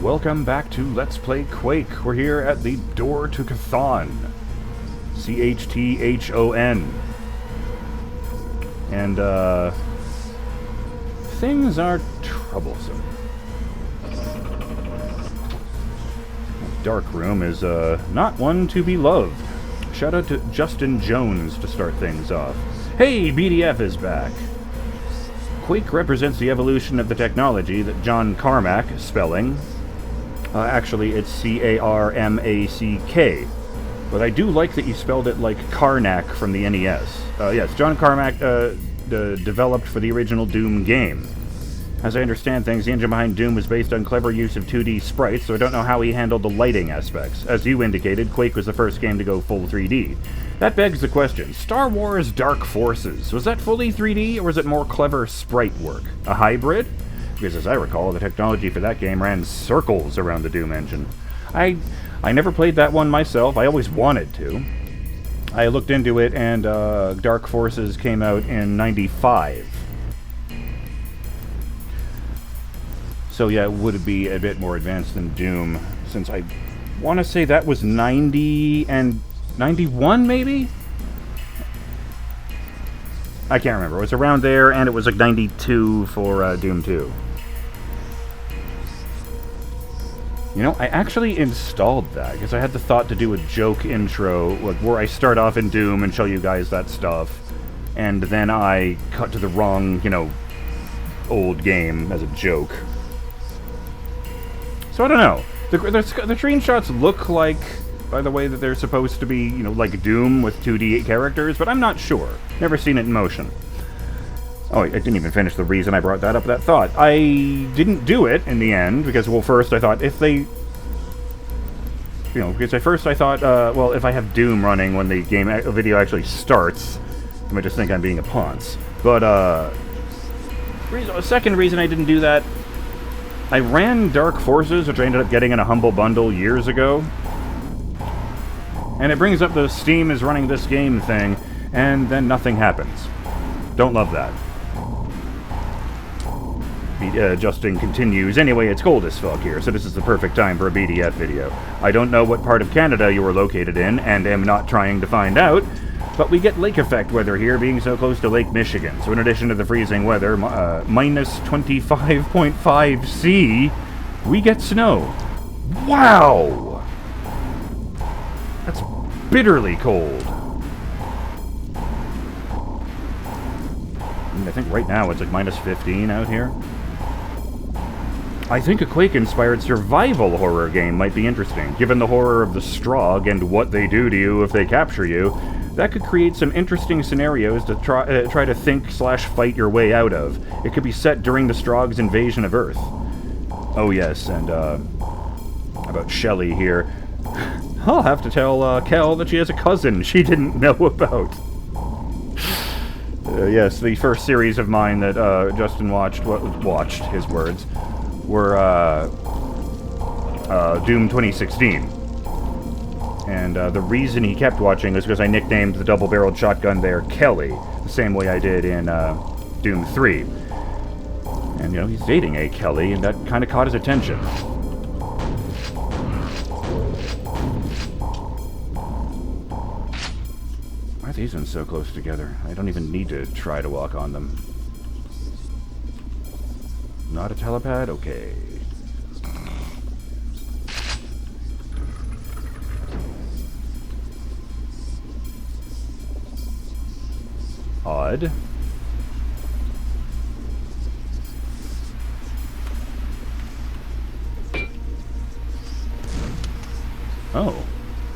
Welcome back to Let's Play Quake. We're here at the door to Chthon. C-H-T-H-O-N. And, things are troublesome. Dark room is, not one to be loved. Shout out to Justin Jones to start things off. Hey, BDF is back! Quake represents the evolution of the technology that John Carmack, spelling... actually, it's C-A-R-M-A-C-K. But I do like that you spelled it like Karnak from the NES. Yes, John Carmack developed for the original Doom game. As I understand things, the engine behind Doom was based on clever use of 2D sprites, so I don't know how he handled the lighting aspects. As you indicated, Quake was the first game to go full 3D. That begs the question, Star Wars Dark Forces, was that fully 3D, or was it more clever sprite work? A hybrid? Because as I recall, the technology for that game ran circles around the Doom engine. I never played that one myself. I always wanted to. I looked into it, and Dark Forces came out in '95. So yeah, it would be a bit more advanced than Doom, since I want to say that was 90 and 91, maybe? I can't remember. It was around there, and it was like 92 for Doom 2. You know, I actually installed that, because I had the thought to do a joke intro, like, where I start off in Doom and show you guys that stuff, and then I cut to the wrong, you know, old game as a joke. So I don't know. The screenshots look like, by the way, that they're supposed to be, you know, like Doom with 2D characters, but I'm not sure. Never seen it in motion. Oh, I didn't even finish the reason I brought that up, that thought. I didn't do it in the end, because, well, first I thought if they... You know, because at first I thought, well, if I have Doom running when the video actually starts, I might just think I'm being a ponce. But, second reason I didn't do that, I ran Dark Forces, which I ended up getting in a Humble Bundle years ago. And it brings up the Steam is running this game thing, and then nothing happens. Don't love that. Justin continues, anyway, it's cold as fuck here, so this is the perfect time for a BDF video. I don't know what part of Canada you are located in, and am not trying to find out, but we get lake effect weather here, being so close to Lake Michigan. So in addition to the freezing weather, minus 25.5 C, we get snow. Wow! That's bitterly cold. I think right now it's like minus 15 out here. I think a Quake-inspired survival horror game might be interesting. Given the horror of the Strogg and what they do to you if they capture you, that could create some interesting scenarios to try to think/fight your way out of. It could be set during the Strogg's invasion of Earth. Oh yes, and about Shelley here. I'll have to tell Kel that she has a cousin she didn't know about. Yes, the first series of mine that Justin watched, his words, were Doom 2016. And the reason he kept watching is because I nicknamed the double-barreled shotgun there Kelly, the same way I did in Doom 3. And, you know, he's dating a Kelly, and that kind of caught his attention. Why are these ones so close together? I don't even need to try to walk on them. Not a telepad? Okay. Odd. Oh,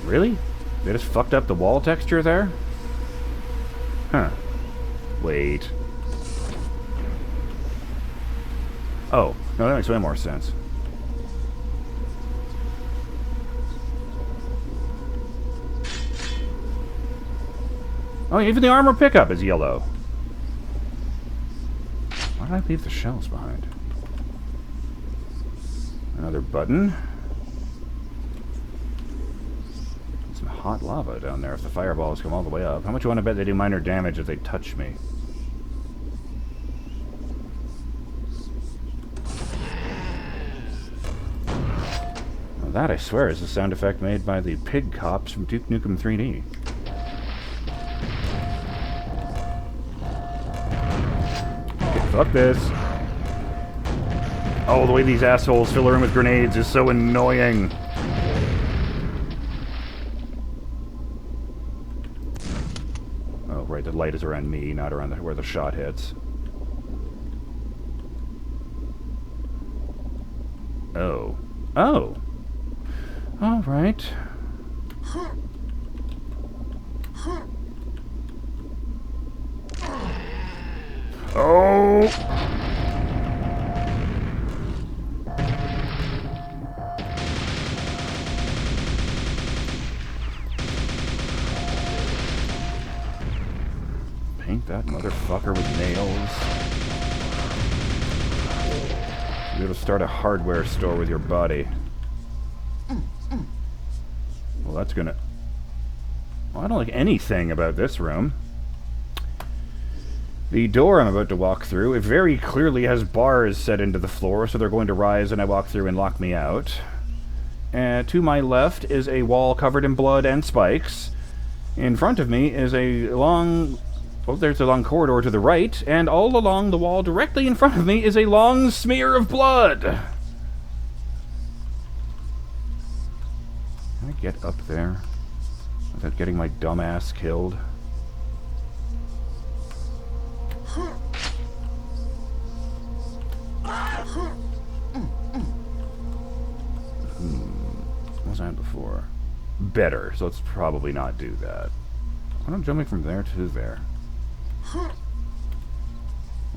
really? They just fucked up the wall texture there? Huh. Wait. Oh, no, that makes way more sense. Oh, even the armor pickup is yellow. Why did I leave the shells behind? Another button. Some hot lava down there if the fireballs come all the way up. How much you want to bet they do minor damage if they touch me? Well, that, I swear, is the sound effect made by the pig cops from Duke Nukem 3D. Okay, fuck this. Oh, the way these assholes fill the room with grenades is so annoying. Oh, right, the light is around me, not around where the shot hits. Oh. Oh! Alright. Oh! Paint that motherfucker with nails. You're able to start a hardware store with your body. Well, that's gonna... Well, I don't like anything about this room. The door I'm about to walk through, it very clearly has bars set into the floor, so they're going to rise when I walk through and lock me out. To my left is a wall covered in blood and spikes. In front of me is a long... Oh, there's a long corridor to the right, and all along the wall directly in front of me is a long smear of blood. Can I get up there without getting my dumb ass killed? What was I before? Better, so let's probably not do that. Why don't jumping from there to there? Or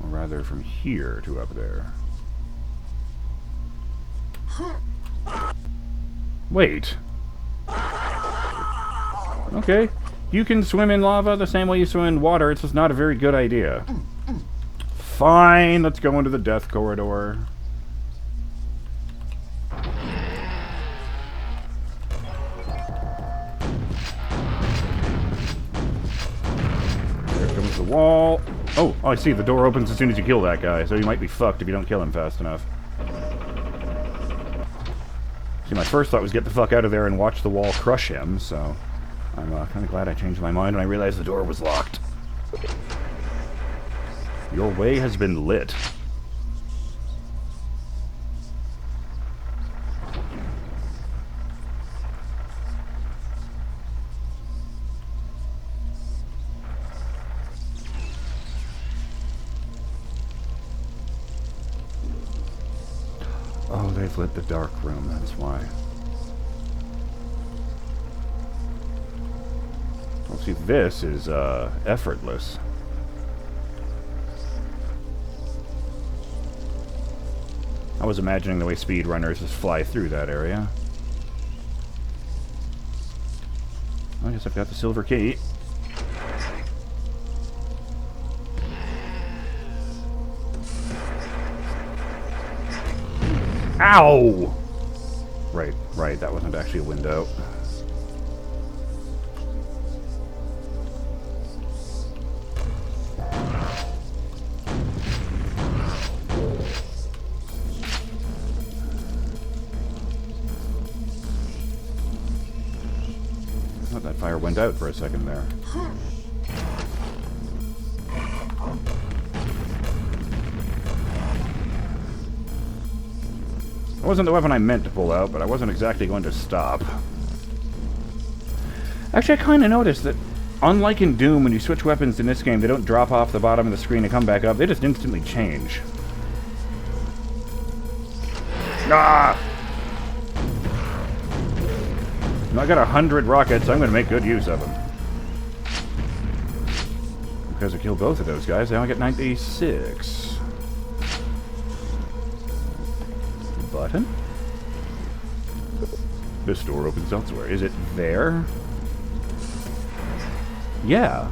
rather, from here to up there. Wait. Okay. You can swim in lava the same way you swim in water. It's just not a very good idea. Fine, let's go into the death corridor. The wall. Oh, I see. The door opens as soon as you kill that guy, so you might be fucked if you don't kill him fast enough. See, my first thought was get the fuck out of there and watch the wall crush him, so I'm kind of glad I changed my mind when I realized the door was locked. Your way has been lit. Oh, they've lit the dark room, that's why. Well, see, this is, effortless. I was imagining the way speedrunners just fly through that area. I guess I've got the silver key. Ow! Right, that wasn't actually a window. Oh, that fire went out for a second there. It wasn't the weapon I meant to pull out, but I wasn't exactly going to stop. Actually, I kind of noticed that, unlike in Doom, when you switch weapons in this game, they don't drop off the bottom of the screen and come back up. They just instantly change. Ah! I got 100 rockets, so I'm going to make good use of them. Because I killed both of those guys, I only get 96. Button? This door opens elsewhere. Is it there? Yeah.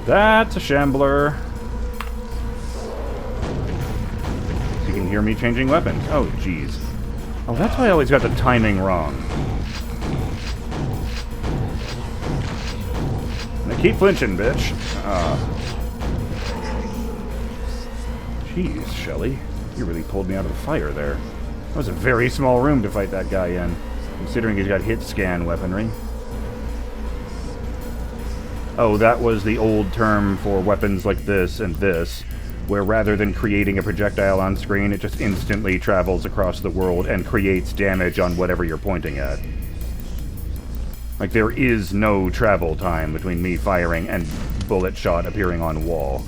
That's a shambler. You can hear me changing weapons. Oh, jeez. Oh, that's why I always got the timing wrong. Keep flinching, bitch. Jeez, Shelly. You really pulled me out of the fire there. That was a very small room to fight that guy in, considering he's got hit scan weaponry. Oh, that was the old term for weapons like this and this, where rather than creating a projectile on screen, it just instantly travels across the world and creates damage on whatever you're pointing at. Like, there is no travel time between me firing and bullet shot appearing on wall.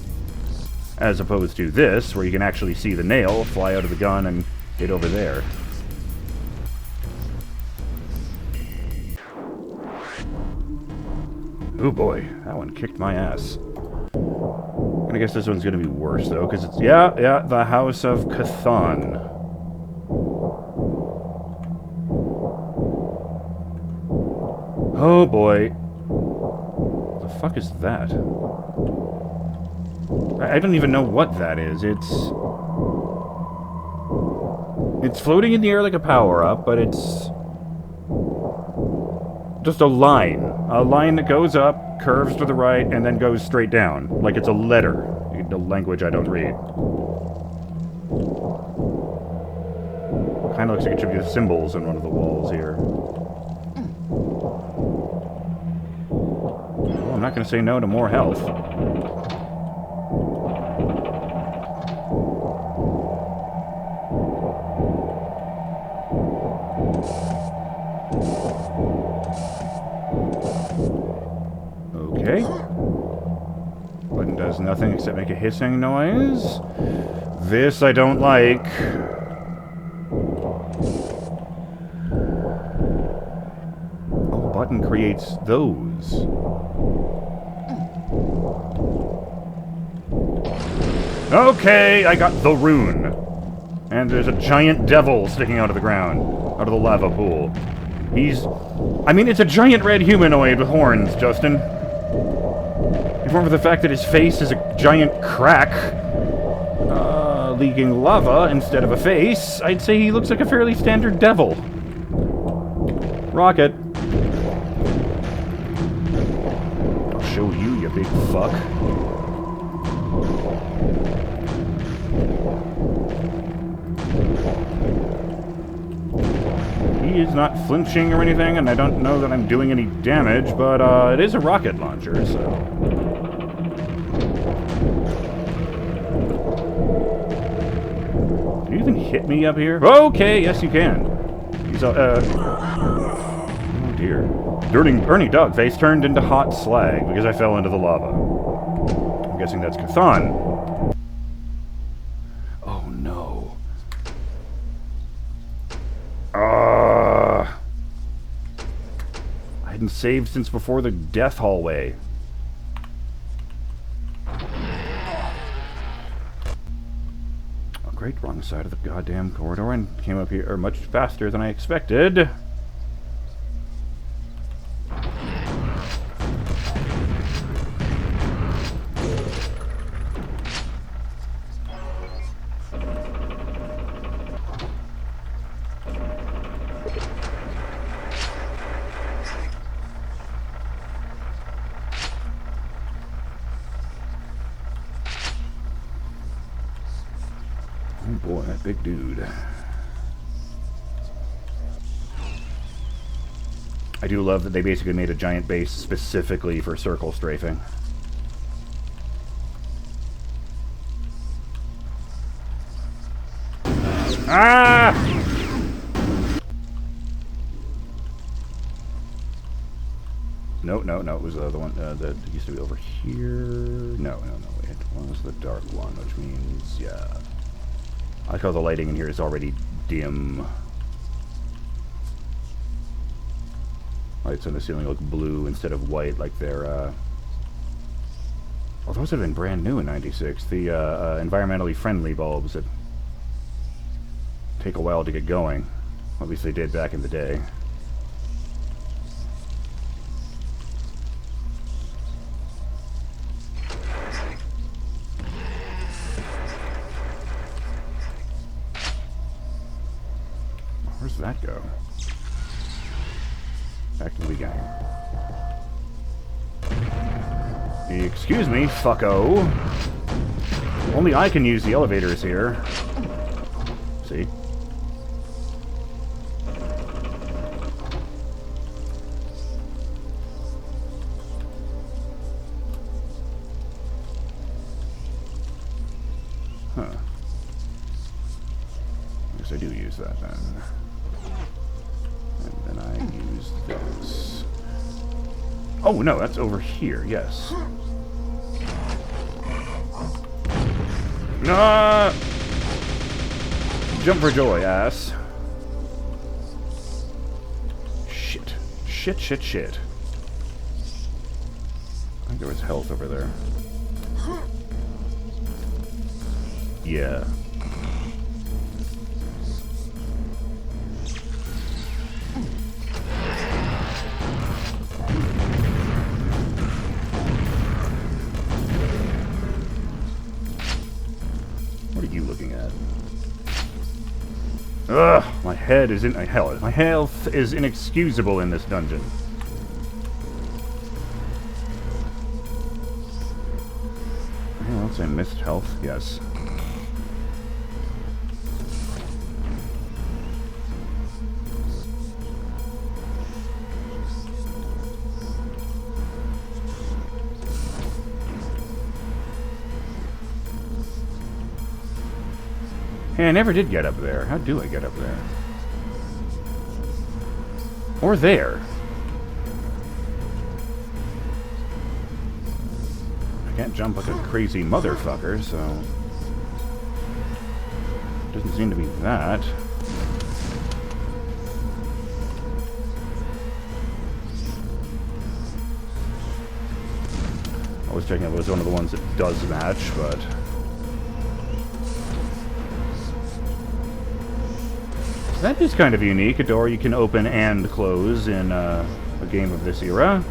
As opposed to this, where you can actually see the nail fly out of the gun and hit over there. Oh boy, that one kicked my ass. I guess this one's gonna be worse, though, because it's... Yeah, the House of Chthon. Oh boy. What the fuck is that? I don't even know what that is. It's floating in the air like a power-up, but it's... just a line. A line that goes up, curves to the right, and then goes straight down. Like it's a letter. The language I don't read. Kinda looks like it should be the symbols on one of the walls here. Well, I'm not gonna say no to more health. Okay. Button does nothing except make a hissing noise. This I don't like. Oh, button creates those. Okay, I got the rune. And there's a giant devil sticking out of the ground. Out of the lava pool. I mean, it's a giant red humanoid with horns, Justin. If it weren't for the fact that his face is a giant crack, leaking lava instead of a face, I'd say he looks like a fairly standard devil. Rocket. I'll show you, you big fuck. He is not flinching or anything, and I don't know that I'm doing any damage, but it is a rocket launcher, so... Can you even hit me up here? Okay, yes you can. He's, oh dear. BurningDogFace turned into hot slag because I fell into the lava. I'm guessing that's Chthon. Oh no. I hadn't saved since before the death hallway. Great, wrong side of the goddamn corridor, and came up here much faster than I expected. Oh boy, that big dude. I do love that they basically made a giant base specifically for circle strafing. Ah! No, it was the other one that used to be over here. No, it was the dark one, which means, yeah. I like how the lighting in here is already dim. Lights on the ceiling look blue instead of white, like they're, well, those have been brand new in '96. The, environmentally friendly bulbs that take a while to get going. At least they did back in the day. Where's that go? Back to the beginning. Excuse me, fucko. Only I can use the elevators here. See? Huh. I guess I do use that then. And then I use this. Oh no, that's over here, yes. Ah! Jump for joy, ass. Shit. Shit, shit, shit. I think there was health over there. Yeah. What are you looking at? Ugh! My head is in... hell, my health is inexcusable in this dungeon. Anything else I missed health? Yes. Hey, I never did get up there. How do I get up there? Or there. I can't jump like a crazy motherfucker, so... Doesn't seem to be that. I was checking if it was one of the ones that does match, but... That is kind of unique, a door you can open and close in a game of this era.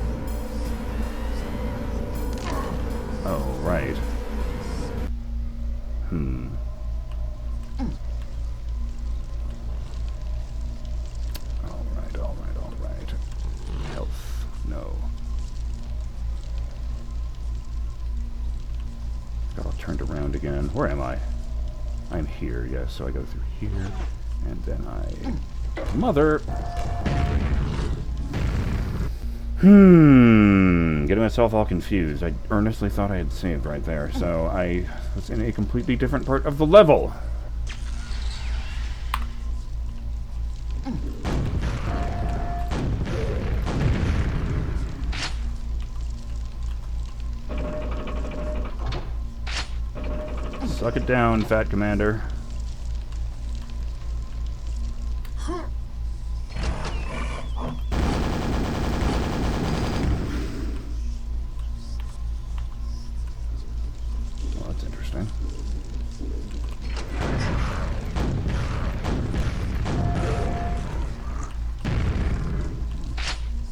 Oh, right. Alright. Health. No. Got all turned around again. Where am I? I'm here, yes, so I go through here. And then I... Mother! Getting myself all confused. I earnestly thought I had saved right there, so I was in a completely different part of the level. Suck it down, Fat Commander.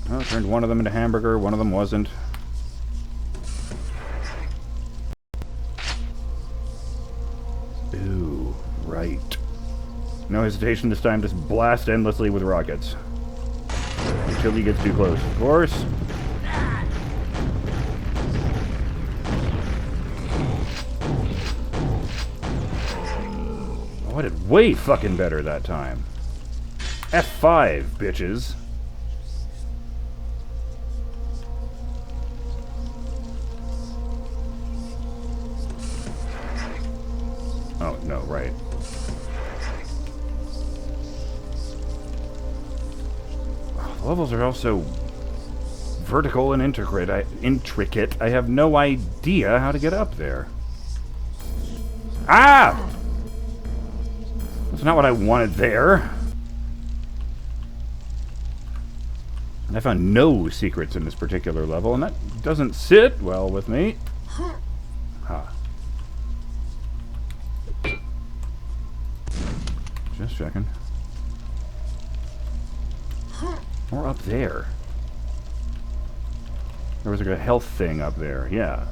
Oh, turned one of them into hamburger, one of them wasn't. Ooh, right. No hesitation this time, just blast endlessly with rockets. Until he gets too close, of course. Oh, I did way fucking better that time. F5, bitches. Oh, no, right. Oh, the levels are also vertical and intricate. I have no idea how to get up there. Ah! That's not what I wanted there. I found no secrets in this particular level, and that doesn't sit well with me. Huh. Just checking. Or up there. There was like a health thing up there, yeah.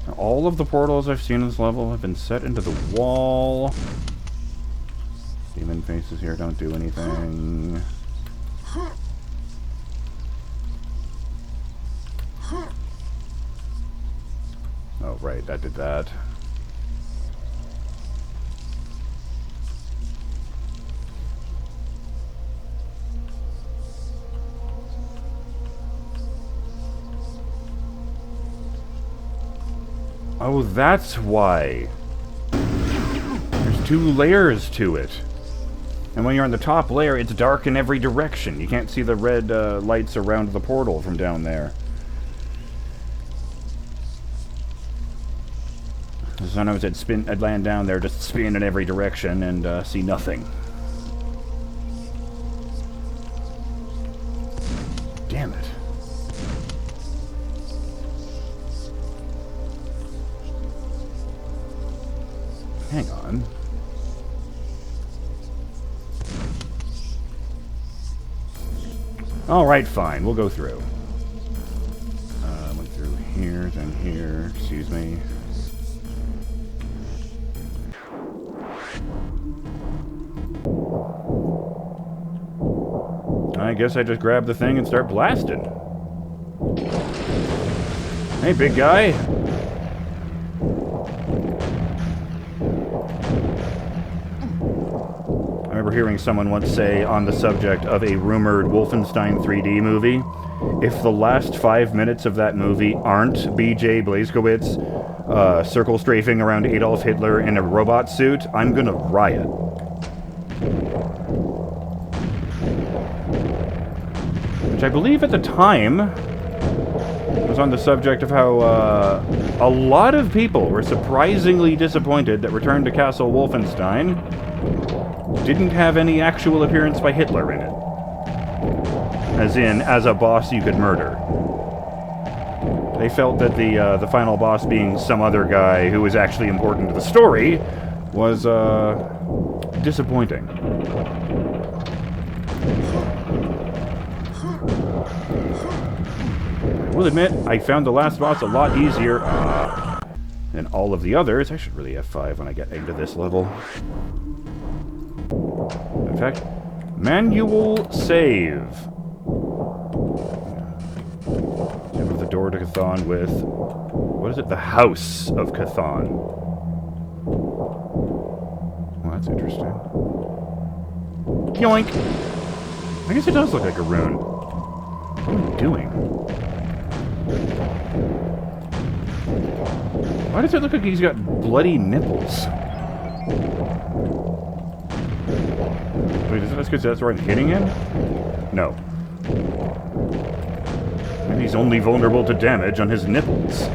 Now, all of the portals I've seen in this level have been set into the wall. Demon faces here don't do anything. right, that did that. Oh, that's why. There's 2 layers to it. And when you're on the top layer, it's dark in every direction. You can't see the red lights around the portal from down there. Sometimes I'd land down there, just spin in every direction, and see nothing. Damn it. Hang on. Alright, fine. We'll go through. Went through here, then here. Excuse me. I guess I just grab the thing and start blasting. Hey, big guy. I remember hearing someone once say on the subject of a rumored Wolfenstein 3D movie, if the last 5 minutes of that movie aren't B.J. Blazkowicz circle strafing around Adolf Hitler in a robot suit, I'm gonna riot. Which I believe at the time was on the subject of how a lot of people were surprisingly disappointed that Return to Castle Wolfenstein didn't have any actual appearance by Hitler in it. As in, as a boss you could murder. They felt that the final boss being some other guy who was actually important to the story was disappointing. I will admit, I found the last boss a lot easier than all of the others. I should really F5 when I get into this level. In fact, manual save. Enter the door to Chthon with... what is it? The House of Chthon. Well, that's interesting. Yoink! I guess it does look like a rune. What am I doing? Why does it look like he's got bloody nipples? Wait, is that because that's where I'm hitting him? No. Maybe he's only vulnerable to damage on his nipples.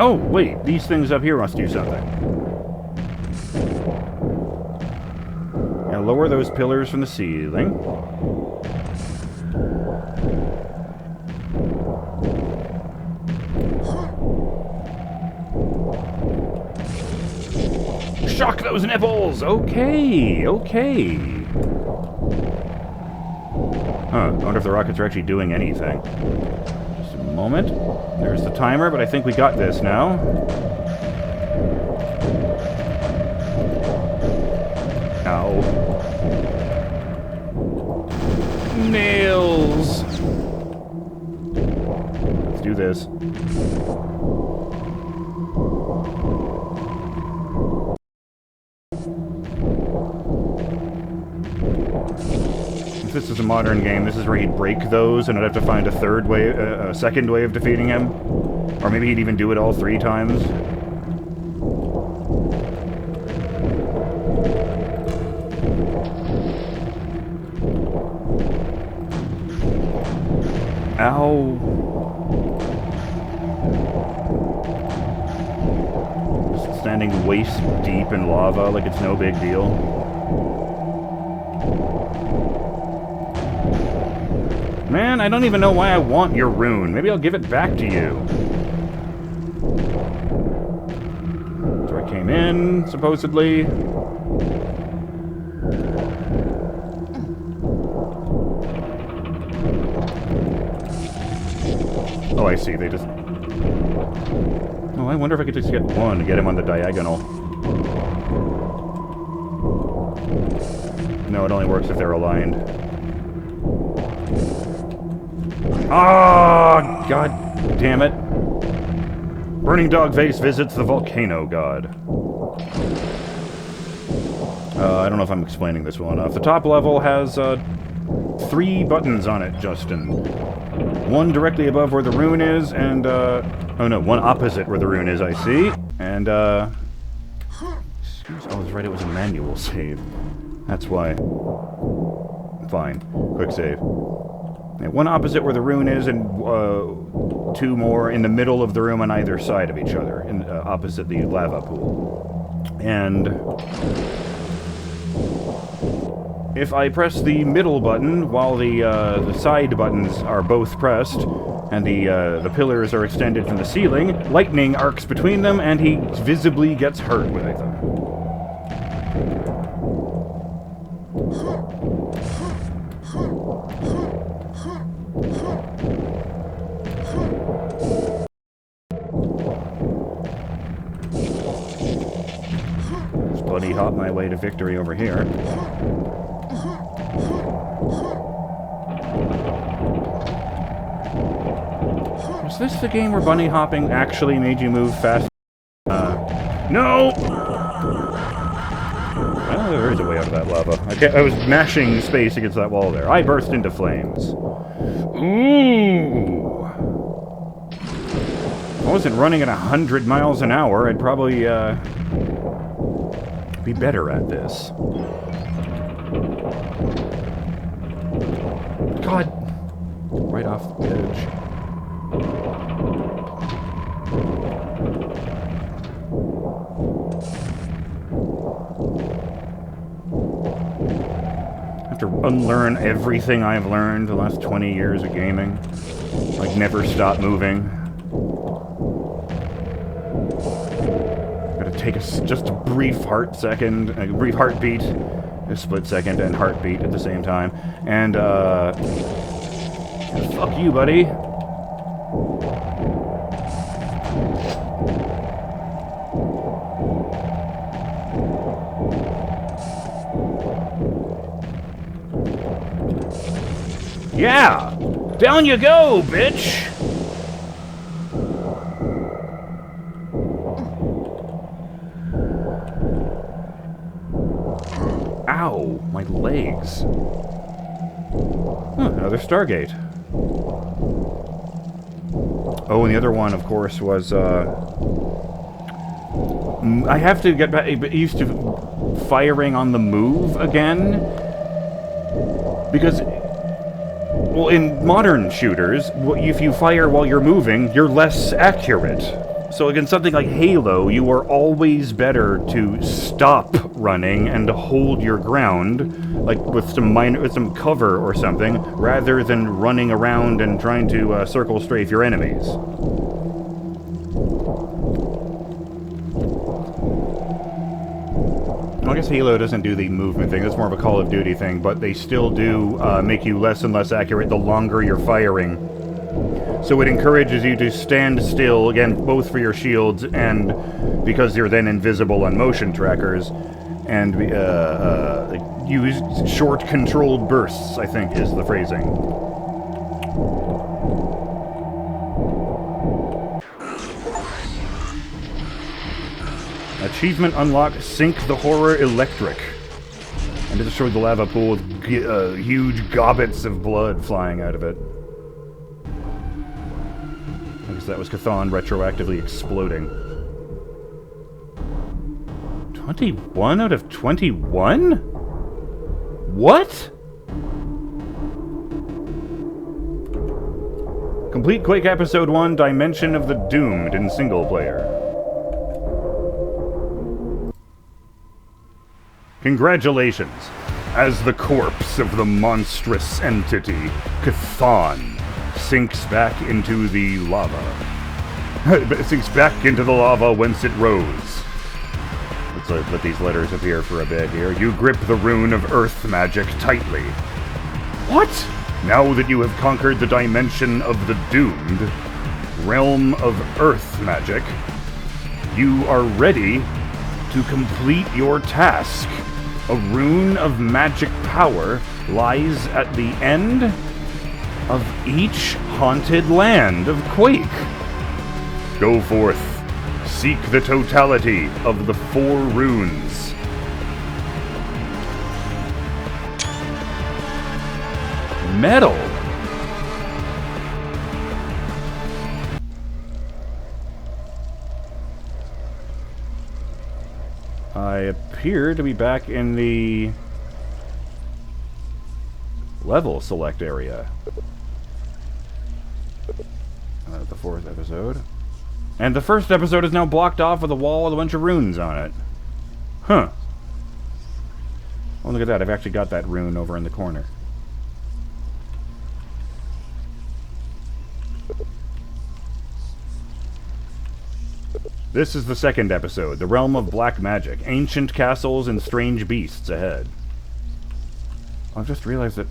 Oh, wait, these things up here must do something. Now lower those pillars from the ceiling. Shock those nipples! Okay, okay. Huh, I wonder if the rockets are actually doing anything. Just a moment. There's the timer, but I think we got this now. Ow. Nails! Let's do this. If this is a modern game, this is where he'd break those, and I'd have to find a third way, a second way of defeating him. Or maybe he'd even do it all 3 times. Ow. Just standing waist deep in lava like it's no big deal. Man, I don't even know why I want your rune. Maybe I'll give it back to you. That's where I came in, supposedly. Oh, I see. They just... Oh, I wonder if I could just get one and get him on the diagonal. No, it only works if they're aligned. Ah, God damn it. BurningDogFace visits the volcano god. I don't know if I'm explaining this well enough. The top level has 3 buttons on it, Justin. One directly above where the rune is, and oh no, one opposite where the rune is, I see. And excuse, oh, that's right, it was a manual save. That's why. Fine. Quick save. Yeah, one opposite where the rune is, and 2 more in the middle of the room on either side of each other, in, opposite the lava pool. And if I press the middle button while the side buttons are both pressed, and the pillars are extended from the ceiling, lightning arcs between them, and he visibly gets hurt with them. Buddy hop my way to victory over here. Was this the game where bunny hopping actually made you move fast? No! Well, there is a way out of that lava. I was mashing space against that wall there. I burst into flames. Ooh! If I wasn't running at 100 miles an hour, I'd probably, be better at this. God! Right off the edge. I have to unlearn everything I've learned the last 20 years of gaming. Like, never stop moving. Take just a brief brief heartbeat, a split second and heartbeat at the same time, and fuck you, buddy. Yeah, down you go, bitch. Ow, my legs. Huh, another Stargate. Oh, and the other one, of course, was, I have to get back used to firing on the move again. Because, well, in modern shooters, if you fire while you're moving, you're less accurate. So against something like Halo, you are always better to stop running and to hold your ground, like with some cover or something, rather than running around and trying to circle strafe your enemies. I guess Halo doesn't do the movement thing, that's more of a Call of Duty thing, but they still do make you less and less accurate the longer you're firing. So it encourages you to stand still, again, both for your shields and because you're then invisible on motion trackers, and use short controlled bursts, I think is the phrasing. Achievement unlocked, Sink the Horror Electric. And it destroyed the lava pool with huge gobbets of blood flying out of it. I guess that was Chthon retroactively exploding. 21 out of 21? What? Complete Quake Episode 1, Dimension of the Doomed in single player. Congratulations! As the corpse of the monstrous entity, Chthon sinks back into the lava. It sinks back into the lava whence it rose. Let's let these letters appear for a bit here. You grip the rune of earth magic tightly. What? Now that you have conquered the dimension of the doomed, realm of earth magic, you are ready to complete your task. A rune of magic power lies at the end of each haunted land of Quake. Go forth, seek the totality of the 4 runes. Metal. I appear to be back in the level select area. The 4th episode. And the 1st episode is now blocked off with a wall with a bunch of runes on it. Huh. Oh, look at that. I've actually got that rune over in the corner. This is the 2nd episode, the realm of black magic, ancient castles and strange beasts ahead. I've just realized that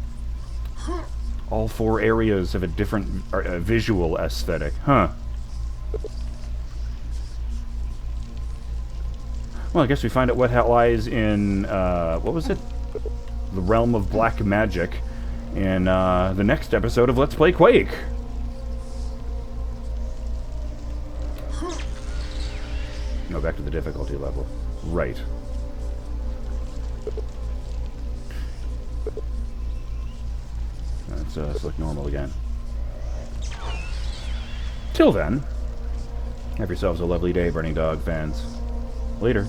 all 4 areas have a different visual aesthetic. Huh. Well, I guess we find out what lies in, what was it? The realm of black magic in the next episode of Let's Play Quake. No, back to the difficulty level. Right. Let's look normal again. Till then, have yourselves a lovely day, Burning Dog fans. Later.